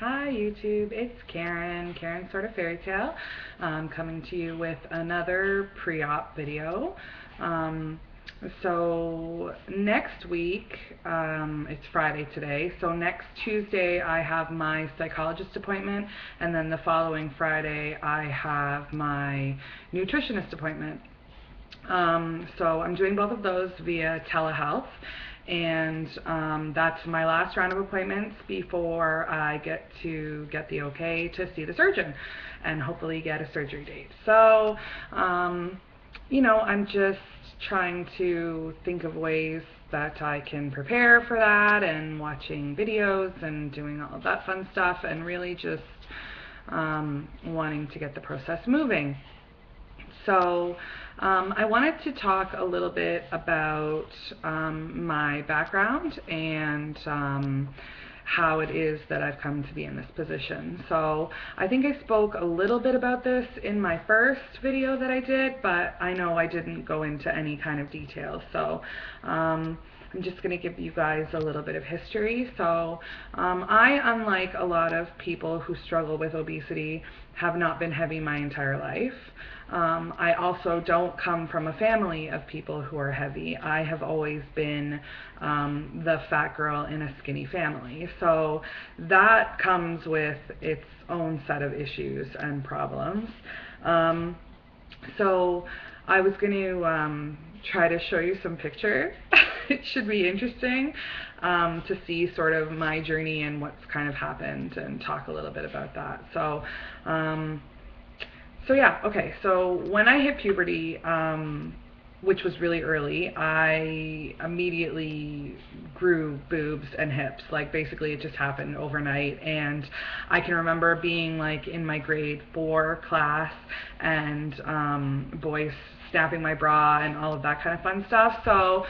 Hi YouTube, it's Karen Sort of Fairy Tale, coming to you with another pre-op video. So next week, it's Friday today, so next Tuesday I have my psychologist appointment, and then the following Friday I have my nutritionist appointment. So I'm doing both of those via telehealth, and that's my last round of appointments before I get the okay to see the surgeon and hopefully get a surgery date. So, I'm just trying to think of ways that I can prepare for that, and watching videos and doing all of that fun stuff, and really just wanting to get the process moving. So I wanted to talk a little bit about my background and how it is that I've come to be in this position. So I think I spoke a little bit about this in my first video that I did, but I know I didn't go into any kind of detail. So I'm just going to give you guys a little bit of history. So I, unlike a lot of people who struggle with obesity, have not been heavy my entire life. I also don't come from a family of people who are heavy. I have always been the fat girl in a skinny family. So that comes with its own set of issues and problems. So I was going to try to show you some pictures. It should be interesting to see sort of my journey and what's kind of happened, and talk a little bit about that. So yeah, okay, so when I hit puberty, which was really early, I immediately grew boobs and hips. Like, basically it just happened overnight. And I can remember being like in my grade 4 class, and boys snapping my bra and all of that kind of fun stuff. So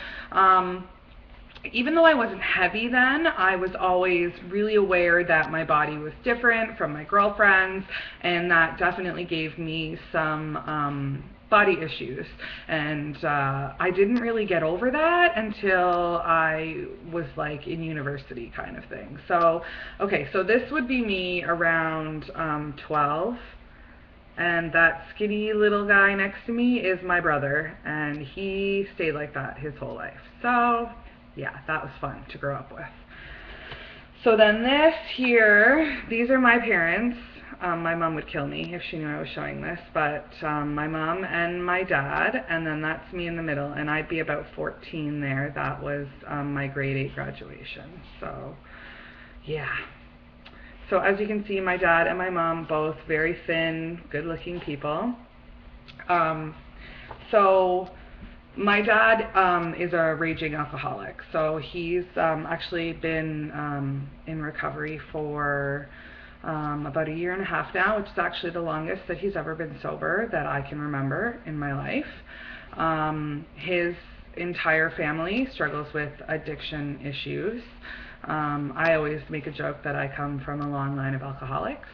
even though I wasn't heavy then, I was always really aware that my body was different from my girlfriends, and that definitely gave me some body issues. And I didn't really get over that until I was like in university kind of thing. So, okay, so this would be me around 12. And that skinny little guy next to me is my brother, and he stayed like that his whole life. So yeah, that was fun to grow up with. So then this here, these are my parents. My mom would kill me if she knew I was showing this, but my mom and my dad, and then that's me in the middle, and I'd be about 14 there. That was my grade 8 graduation. So yeah. So as you can see, my dad and my mom, both very thin, good-looking people. So my dad is a raging alcoholic. So he's actually been in recovery for about 1.5 years now, which is actually the longest that he's ever been sober that I can remember in my life. His entire family struggles with addiction issues. I always make a joke that I come from a long line of alcoholics.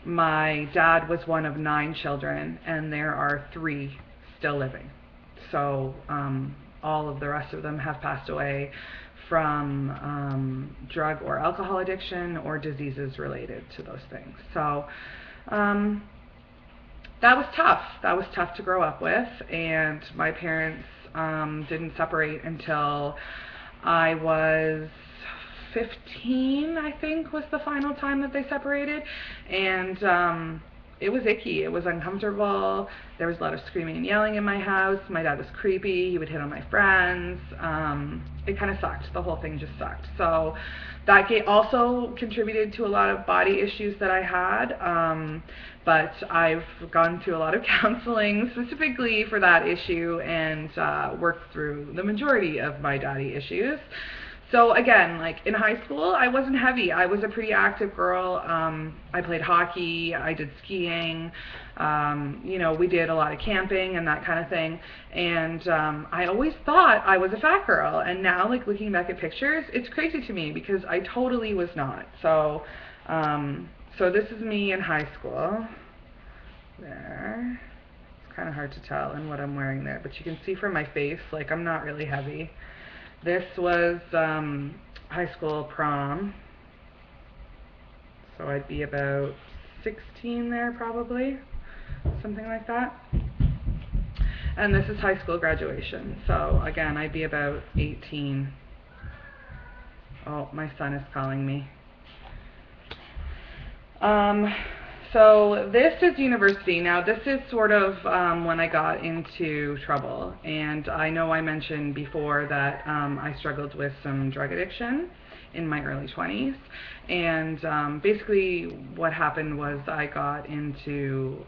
My dad was one of 9 children, and there are 3 still living. So all of the rest of them have passed away from drug or alcohol addiction or diseases related to those things. So that was tough. That was tough to grow up with, and my parents didn't separate until I was 15, I think, was the final time that they separated. And it was icky. It was uncomfortable. There was a lot of screaming and yelling in my house. My dad was creepy. He would hit on my friends. It kind of sucked. The whole thing just sucked. So that also contributed to a lot of body issues that I had. But I've gone through a lot of counseling specifically for that issue, and worked through the majority of my daddy issues. So again, like in high school, I wasn't heavy. I was a pretty active girl. I played hockey, I did skiing, we did a lot of camping and that kind of thing. And I always thought I was a fat girl. And now, like, looking back at pictures, it's crazy to me because I totally was not. So, so this is me in high school. There. It's kind of hard to tell in what I'm wearing there, but you can see from my face, like, I'm not really heavy. This was high school prom. So I'd be about 16 there probably, something like that. And this is high school graduation. So again, I'd be about 18. Oh, my son is calling me. So this is university. Now this is sort of when I got into trouble, and I know I mentioned before that I struggled with some drug addiction in my early 20s, and basically what happened was I got into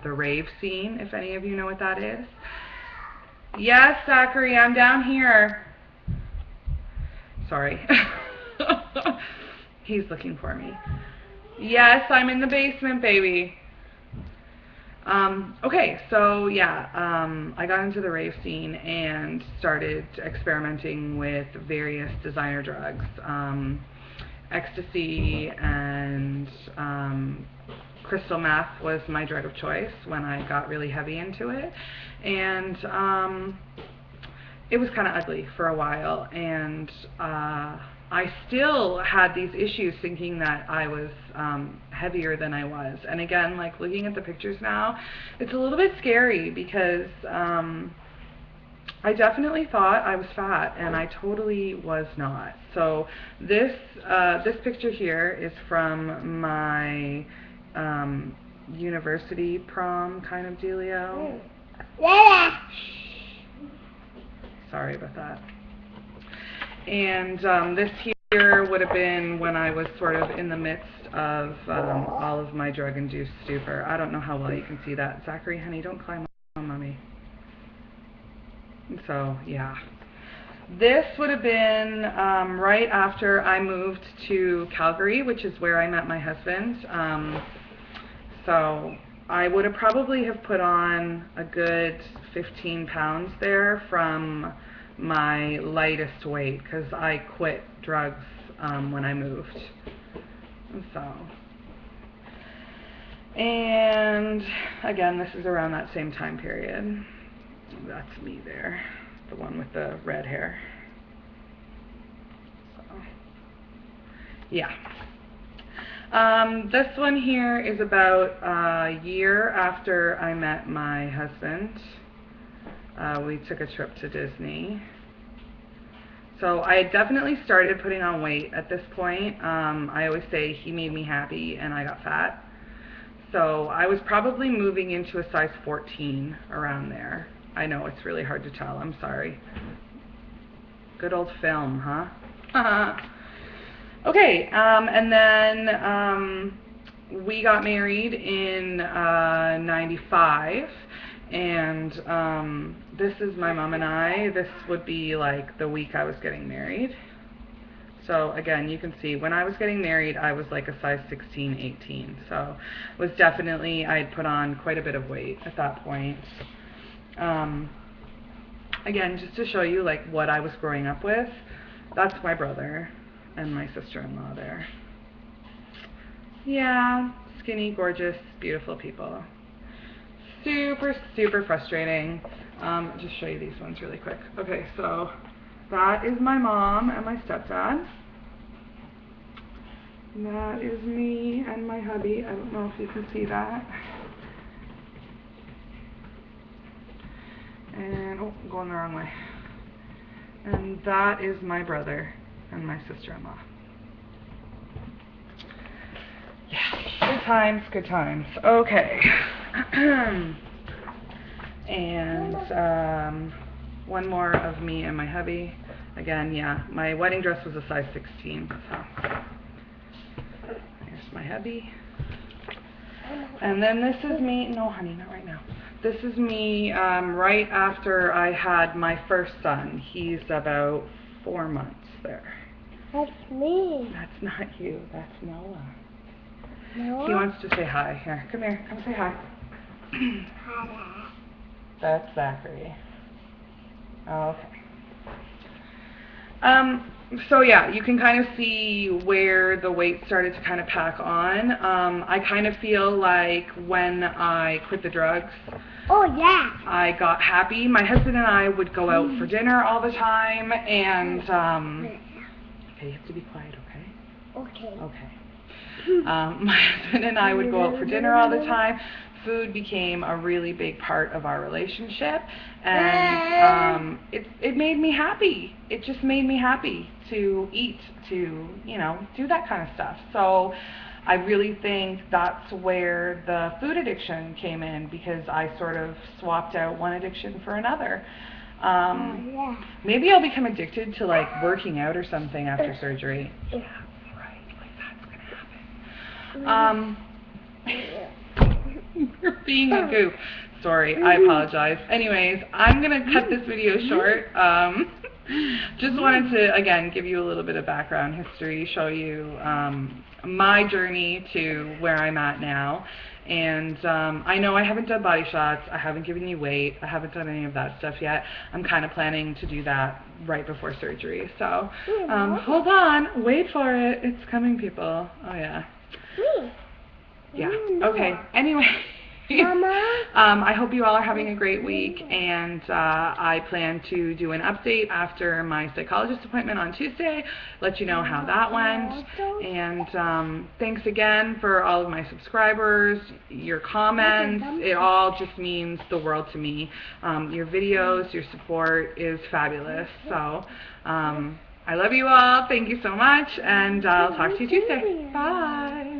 the rave scene, if any of you know what that is. Yes, Zachary, I'm down here. Sorry. He's looking for me. Yes, I'm in the basement, baby. Okay, so yeah, I got into the rave scene and started experimenting with various designer drugs. Ecstasy and crystal meth was my drug of choice when I got really heavy into it. And it was kind of ugly for a while, and I still had these issues thinking that I was heavier than I was. And again, like looking at the pictures now, it's a little bit scary because I definitely thought I was fat, and I totally was not. So this picture here is from my university prom kind of dealio. Sorry about that. And this here would have been when I was sort of in the midst of all of my drug-induced stupor. I don't know how well you can see that. Zachary, honey, don't climb on mommy. So, yeah. This would have been right after I moved to Calgary, which is where I met my husband. So I would have probably have put on a good 15 pounds there from my lightest weight, because I quit drugs when I moved. And again, this is around that same time period. That's me there, the one with the red hair. So, yeah. This one here is about a year after I met my husband. We took a trip to Disney. So I had definitely started putting on weight at this point. I always say he made me happy and I got fat. So I was probably moving into a size 14 around there. I know it's really hard to tell, I'm sorry. Good old film, huh? Okay, and then we got married in 95, and this is my mom and I. This would be like the week I was getting married. So again, you can see when I was getting married, I was like a size 16, 18. So it was definitely, I had put on quite a bit of weight at that point. Again, just to show you like what I was growing up with, that's my brother and my sister-in-law there. Yeah, skinny, gorgeous, beautiful people. Super, super frustrating. Just show you these ones really quick. Okay, so that is my mom and my stepdad. That is me and my hubby. I don't know if you can see that. And, oh, I'm going the wrong way. And that is my brother and my sister-in-law. Yeah, good times, good times. Okay. And one more of me and my hubby. Again, yeah, my wedding dress was a size 16. So here's my hubby. And then this is me. No, honey, not right now. This is me right after I had my first son. He's about 4 months there. That's me. That's not you. That's Noah. Noah? He wants to say hi. Here, come here. Come say hi. Hello. That's Zachary. Okay. So yeah, you can kind of see where the weight started to kind of pack on. I kind of feel like when I quit the drugs, Oh yeah. I got happy. My husband and I would go out for dinner all the time, and okay, you have to be quiet, okay? Okay. Okay. My husband and I would go out for dinner all the time. Food became a really big part of our relationship, and it made me happy. It just made me happy to eat, to, you know, do that kind of stuff. So I really think that's where the food addiction came in, because I sort of swapped out one addiction for another. Maybe I'll become addicted to like working out or something after surgery. Yeah, right, like that's gonna happen. You're being a goof. Sorry, I apologize. Anyways, I'm gonna cut this video short. Just wanted to, again, give you a little bit of background history, show you my journey to where I'm at now. And I know I haven't done body shots, I haven't given you weight, I haven't done any of that stuff yet. I'm kind of planning to do that right before surgery. So hold on, wait for it. It's coming, people. Oh yeah. Yeah. Okay. Anyway. I hope you all are having a great week, and I plan to do an update after my psychologist appointment on Tuesday, let you know how that went. And thanks again for all of my subscribers, your comments. It all just means the world to me. Your videos, your support is fabulous. So I love you all. Thank you so much, and I'll talk to you Tuesday. Bye.